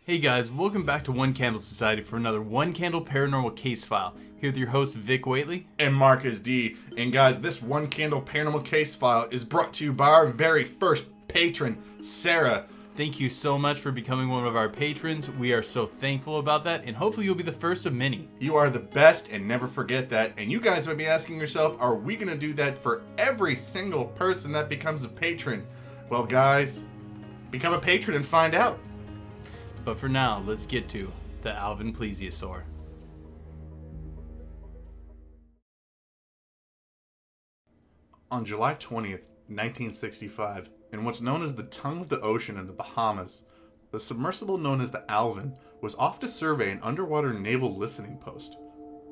Hey guys, welcome back to One Candle Society for another One Candle Paranormal Case File. Here with your hosts Vic Whately and Marcus D. And guys, this One Candle Paranormal Case File is brought to you by our very first patron, Sarah. Thank you so much for becoming one of our patrons. We are so thankful about that, and hopefully you'll be the first of many. You are the best, and never forget that. And you guys might be asking yourself, are we going to do that for every single person that becomes a patron? Well, guys, become a patron and find out. But for now, let's get to the Alvin Plesiosaur. On July 20th, 1965, in what's known as the tongue of the ocean in the Bahamas, the submersible known as the Alvin was off to survey an underwater naval listening post.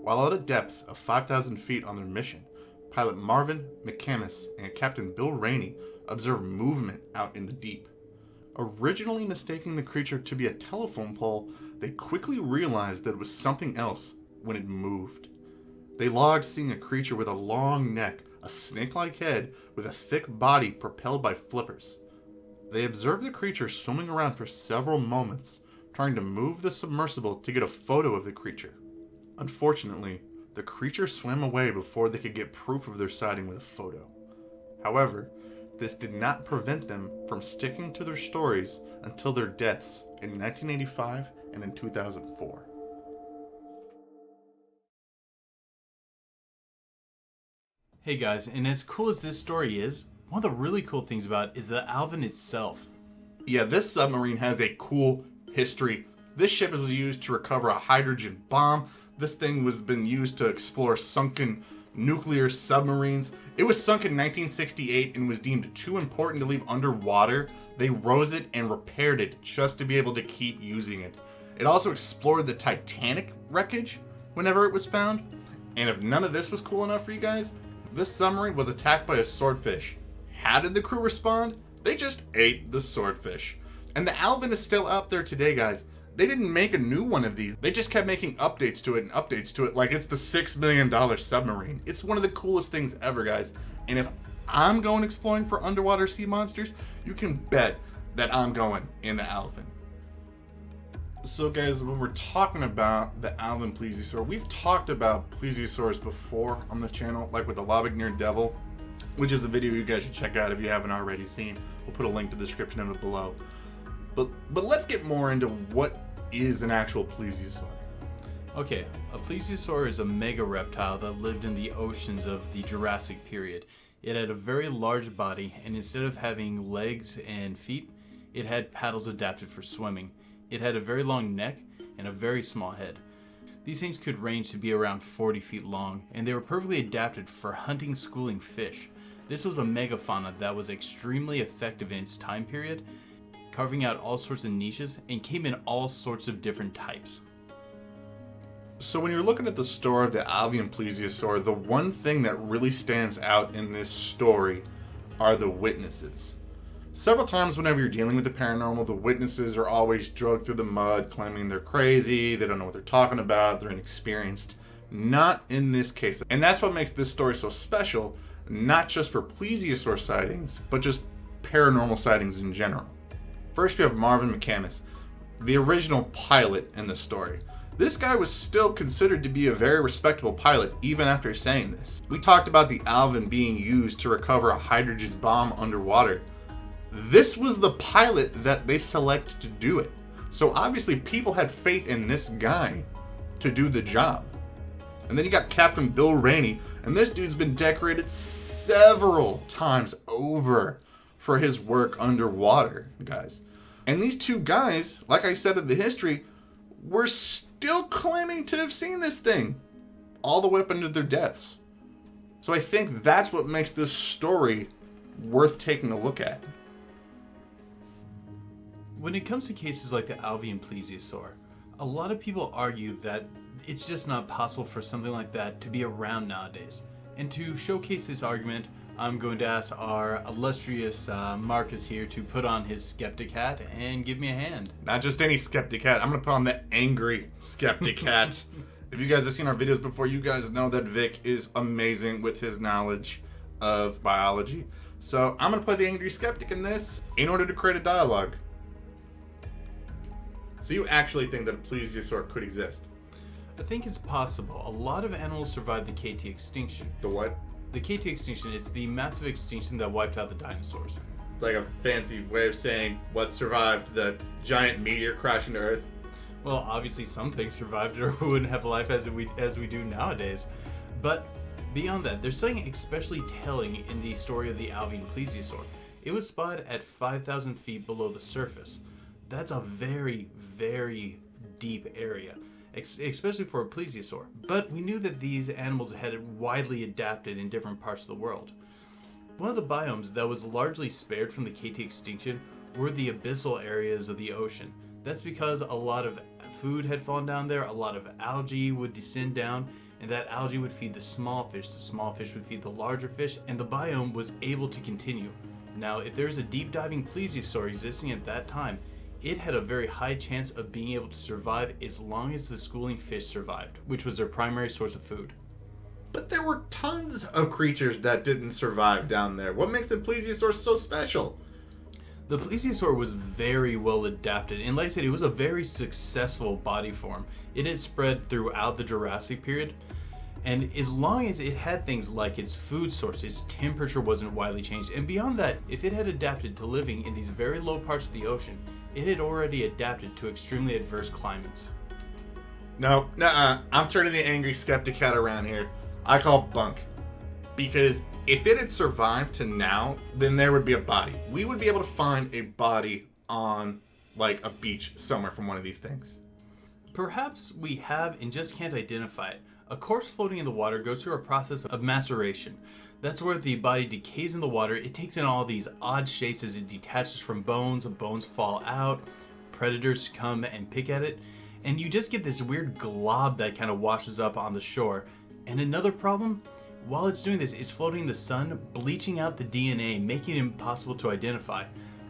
While at a depth of 5,000 feet on their mission, pilot Marvin Mcamis and Captain Bill Rainie observed movement out in the deep. Originally mistaking the creature to be a telephone pole, they quickly realized that it was something else when it moved. They logged seeing a creature with a long neck, a snake-like head with a thick body propelled by flippers. They observed the creature swimming around for several moments, trying to move the submersible to get a photo of the creature. Unfortunately, the creature swam away before they could get proof of their sighting with a photo. However, this did not prevent them from sticking to their stories until their deaths in 1985 and in 2004. Hey guys, and as cool as this story is, one of the really cool things about it is the Alvin itself. Yeah, this submarine has a cool history. This ship was used to recover a hydrogen bomb. This thing was been used to explore sunken nuclear submarines. It was sunk in 1968 and was deemed too important to leave underwater. They rose it and repaired it just to be able to keep using it. It also explored the Titanic wreckage whenever it was found. And if none of this was cool enough for you guys, this submarine was attacked by a swordfish. How did the crew respond? They just ate the swordfish. And the Alvin is still out there today, guys. They didn't make a new one of these. They just kept making updates to it like it's the $6 million submarine. It's one of the coolest things ever, guys. And if I'm going exploring for underwater sea monsters, you can bet that I'm going in the Alvin. So guys, when we're talking about the Alvin Plesiosaur, we've talked about plesiosaurs before on the channel, like with the Lobigner Devil, which is a video you guys should check out if you haven't already seen. We'll put a link to the description of it below. But let's get more into what is an actual plesiosaur. Okay, a plesiosaur is a mega reptile that lived in the oceans of the Jurassic period. It had a very large body, and instead of having legs and feet, it had paddles adapted for swimming. It had a very long neck and a very small head. These things could range to be around 40 feet long, and they were perfectly adapted for hunting, schooling fish. This was a megafauna that was extremely effective in its time period, carving out all sorts of niches, and came in all sorts of different types. So when you're looking at the story of the Alvin Plesiosaur, the one thing that really stands out in this story are the witnesses. Several times whenever you're dealing with the paranormal, the witnesses are always dragged through the mud, claiming they're crazy, they don't know what they're talking about, they're inexperienced. Not in this case. And that's what makes this story so special, not just for plesiosaur sightings, but just paranormal sightings in general. First, we have Marvin Mcamis, the original pilot in the story. This guy was still considered to be a very respectable pilot even after saying this. We talked about the Alvin being used to recover a hydrogen bomb underwater. This was the pilot that they selected to do it. So obviously people had faith in this guy to do the job. And then you got Captain Bill Rainie, and this dude's been decorated several times over for his work underwater, guys. And these two guys, like I said in the history, were still claiming to have seen this thing all the way up into their deaths. So I think that's what makes this story worth taking a look at. When it comes to cases like the Alvin Plesiosaur, a lot of people argue that it's just not possible for something like that to be around nowadays. And to showcase this argument, I'm going to ask our illustrious Marcus here to put on his skeptic hat and give me a hand. Not just any skeptic hat. I'm going to put on the angry skeptic hat. If you guys have seen our videos before, you guys know that Vic is amazing with his knowledge of biology. So I'm going to play the angry skeptic in this in order to create a dialogue. So you actually think that a plesiosaur could exist? I think it's possible. A lot of animals survived the KT extinction. The what? The KT extinction is the massive extinction that wiped out the dinosaurs. Like a fancy way of saying what survived the giant meteor crashing to Earth? Well, obviously some things survived or we wouldn't have life as we do nowadays. But beyond that, there's something especially telling in the story of the Alvin Plesiosaur. It was spotted at 5,000 feet below the surface. That's a very, very deep area, especially for a plesiosaur. But we knew that these animals had widely adapted in different parts of the world. One of the biomes that was largely spared from the KT extinction were the abyssal areas of the ocean. That's because a lot of food had fallen down there, a lot of algae would descend down, and that algae would feed the small fish would feed the larger fish, and the biome was able to continue. Now, if there's a deep diving plesiosaur existing at that time, it had a very high chance of being able to survive as long as the schooling fish survived, which was their primary source of food. But there were tons of creatures that didn't survive down there. What makes the plesiosaur so special? The plesiosaur was very well adapted, and like I said, it was a very successful body form. It had spread throughout the Jurassic period, and as long as it had things like its food source, its temperature wasn't widely changed, and beyond that, if it had adapted to living in these very low parts of the ocean, it had already adapted to extremely adverse climates. No, I'm turning the angry skeptic head around here. I call bunk. Because if it had survived to now, then there would be a body. We would be able to find a body on, like, a beach somewhere from one of these things. Perhaps we have and just can't identify it. A corpse floating in the water goes through a process of maceration. That's where the body decays in the water. It takes in all these odd shapes as it detaches from bones fall out, predators come and pick at it, and you just get this weird glob that kind of washes up on the shore. And another problem, while it's doing this, it's floating in the sun, bleaching out the DNA, making it impossible to identify.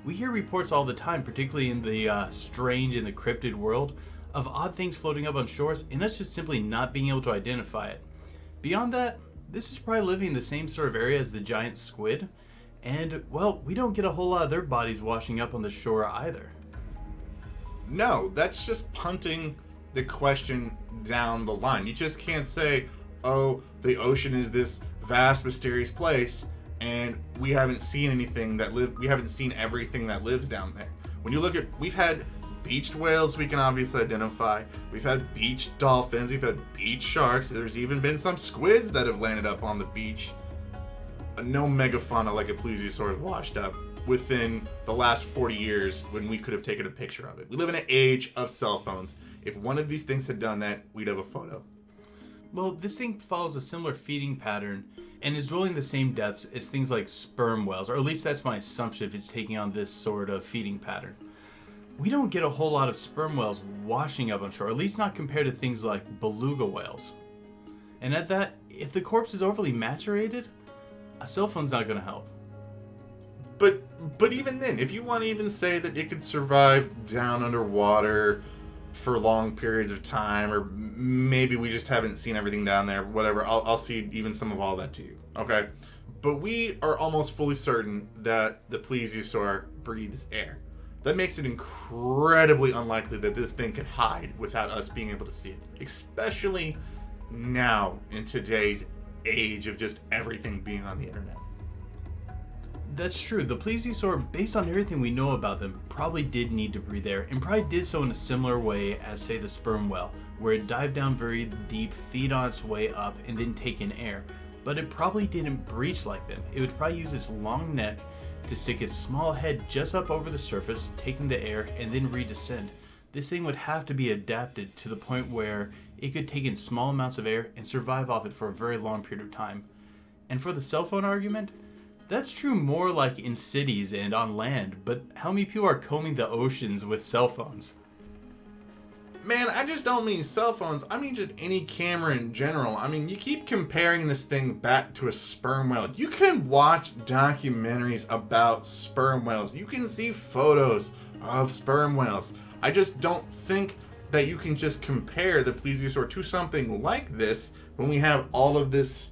We hear reports all the time, particularly in the strange and the cryptid world, of odd things floating up on shores, and us just simply not being able to identify it. Beyond that, this is probably living in the same sort of area as the giant squid, and, well, we don't get a whole lot of their bodies washing up on the shore either. No, that's just punting the question down the line. You just can't say, oh, the ocean is this vast, mysterious place, and we haven't seen anything we haven't seen everything that lives down there. When you look at, we've had beached whales we can obviously identify. We've had beached dolphins. We've had beach sharks. There's even been some squids that have landed up on the beach. No megafauna like a plesiosaur has washed up within the last 40 years when we could have taken a picture of it. We live in an age of cell phones. If one of these things had done that, we'd have a photo. Well, this thing follows a similar feeding pattern and is dwelling the same depths as things like sperm whales, or at least that's my assumption if it's taking on this sort of feeding pattern. We don't get a whole lot of sperm whales washing up on shore, at least not compared to things like beluga whales. And at that, if the corpse is overly macerated, a cell phone's not going to help. But even then, if you want to even say that it could survive down underwater for long periods of time, or maybe we just haven't seen everything down there, whatever, I'll see even some of all that to you, okay? But we are almost fully certain that the plesiosaur breathes air. That makes it incredibly unlikely that this thing could hide without us being able to see it. Especially now, in today's age of just everything being on the internet. That's true. The plesiosaur, based on everything we know about them, probably did need to breathe air, and probably did so in a similar way as, say, the sperm whale, where it dived down very deep, feed on its way up, and then take in air. But it probably didn't breach like them. It would probably use its long neck to stick its small head just up over the surface, taking the air, and then redescend. This thing would have to be adapted to the point where it could take in small amounts of air and survive off it for a very long period of time. And for the cell phone argument, that's true more like in cities and on land, but how many people are combing the oceans with cell phones? Man, I just don't mean cell phones. I mean just any camera in general. I mean, you keep comparing this thing back to a sperm whale. You can watch documentaries about sperm whales. You can see photos of sperm whales. I just don't think that you can just compare the plesiosaur to something like this when we have all of this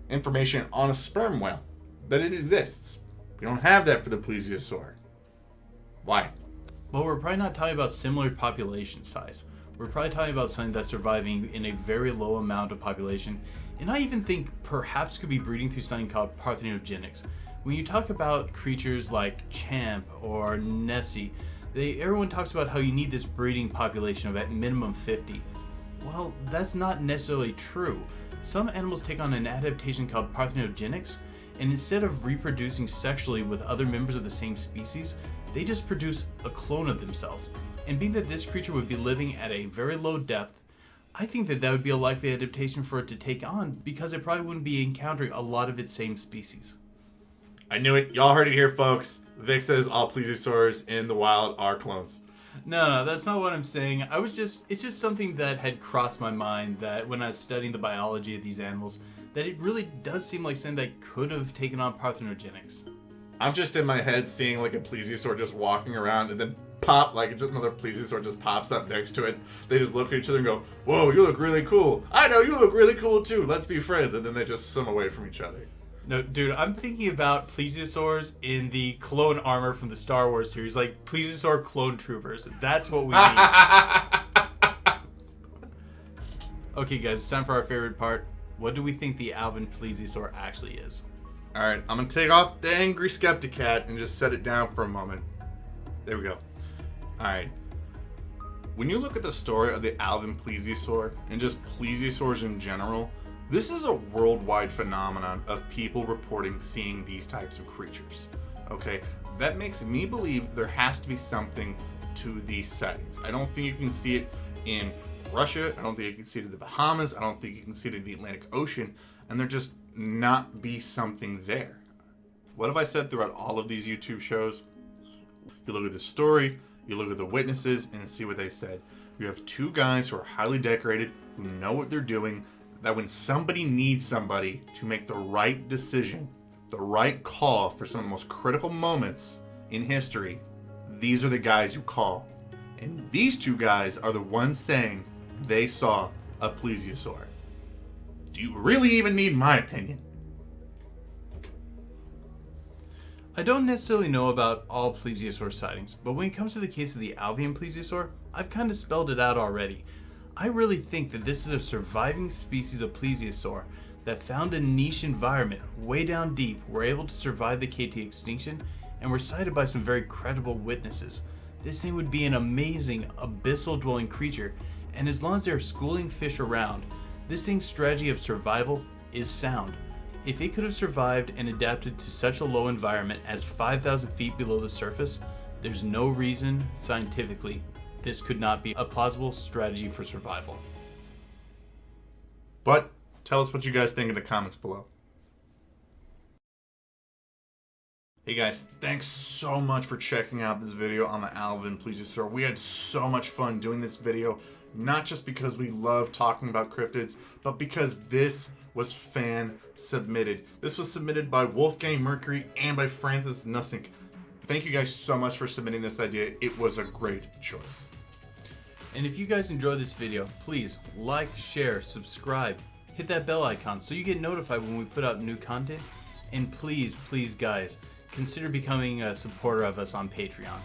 information on a sperm whale, that it exists. We don't have that for the plesiosaur. Why? Well, we're probably not talking about similar population size. We're probably talking about something that's surviving in a very low amount of population, and I even think perhaps could be breeding through something called Parthenogenesis. When you talk about creatures like Champ or Nessie, everyone talks about how you need this breeding population of at minimum 50. Well, that's not necessarily true. Some animals take on an adaptation called Parthenogenesis, and instead of reproducing sexually with other members of the same species, they just produce a clone of themselves. And being that this creature would be living at a very low depth, I think that would be a likely adaptation for it to take on, because it probably wouldn't be encountering a lot of its same species. I knew it. Y'all heard it here, folks. Vic says all plesiosaurs in the wild are clones. No, that's not what I'm saying. It's just something that had crossed my mind that when I was studying the biology of these animals, that it really does seem like something that could have taken on Parthenogenesis. I'm just in my head seeing like a plesiosaur just walking around and then pop, like just another plesiosaur just pops up next to it. They just look at each other and go, "Whoa, you look really cool. I know, you look really cool too. Let's be friends." And then they just swim away from each other. No, dude, I'm thinking about plesiosaurs in the clone armor from the Star Wars series, like plesiosaur clone troopers. That's what we need. Okay, guys, it's time for our favorite part. What do we think the Alvin Plesiosaur actually is? All right, I'm going to take off the angry skeptic hat and just set it down for a moment. There we go. All right. When you look at the story of the Alvin Plesiosaur and just plesiosaurs in general, this is a worldwide phenomenon of people reporting seeing these types of creatures. Okay, that makes me believe there has to be something to these sightings. I don't think you can see it in Russia. I don't think you can see it in the Bahamas. I don't think you can see it in the Atlantic Ocean. And there just not be something there. What have I said throughout all of these YouTube shows? You look at the story, you look at the witnesses, and see what they said. You have two guys who are highly decorated, who know what they're doing, that when somebody needs somebody to make the right decision, the right call for some of the most critical moments in history, these are the guys you call. And these two guys are the ones saying they saw a plesiosaur. Do you really even need my opinion? I don't necessarily know about all plesiosaur sightings, but when it comes to the case of the Alvin Plesiosaur, I've kind of spelled it out already. I really think that this is a surviving species of plesiosaur that found a niche environment way down deep, were able to survive the KT extinction, and were cited by some very credible witnesses. This thing would be an amazing abyssal dwelling creature, and as long as there are schooling fish around, this thing's strategy of survival is sound. If it could have survived and adapted to such a low environment as 5,000 feet below the surface, there's no reason, scientifically, this could not be a plausible strategy for survival. But tell us what you guys think in the comments below. Hey guys, thanks so much for checking out this video on the Alvin Plesiosaur. We had so much fun doing this video, not just because we love talking about cryptids, but because this was fan submitted. This was submitted by Wolfgang Mercury and by Francis Nussink. Thank you guys so much for submitting this idea. It was a great choice. And if you guys enjoyed this video, please like, share, subscribe, hit that bell icon so you get notified when we put out new content. And please, please guys, consider becoming a supporter of us on Patreon.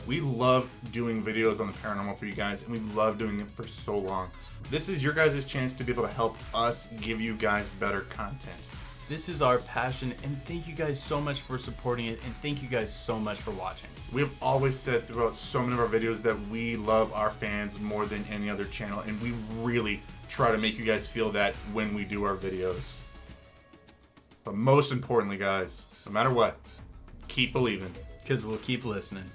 We love doing videos on the paranormal for you guys, and we've loved doing it for so long. This is your guys' chance to be able to help us give you guys better content. This is our passion, and thank you guys so much for supporting it, and thank you guys so much for watching. We have always said throughout so many of our videos that we love our fans more than any other channel, and we really try to make you guys feel that when we do our videos. But most importantly, guys, no matter what, keep believing. Because we'll keep listening.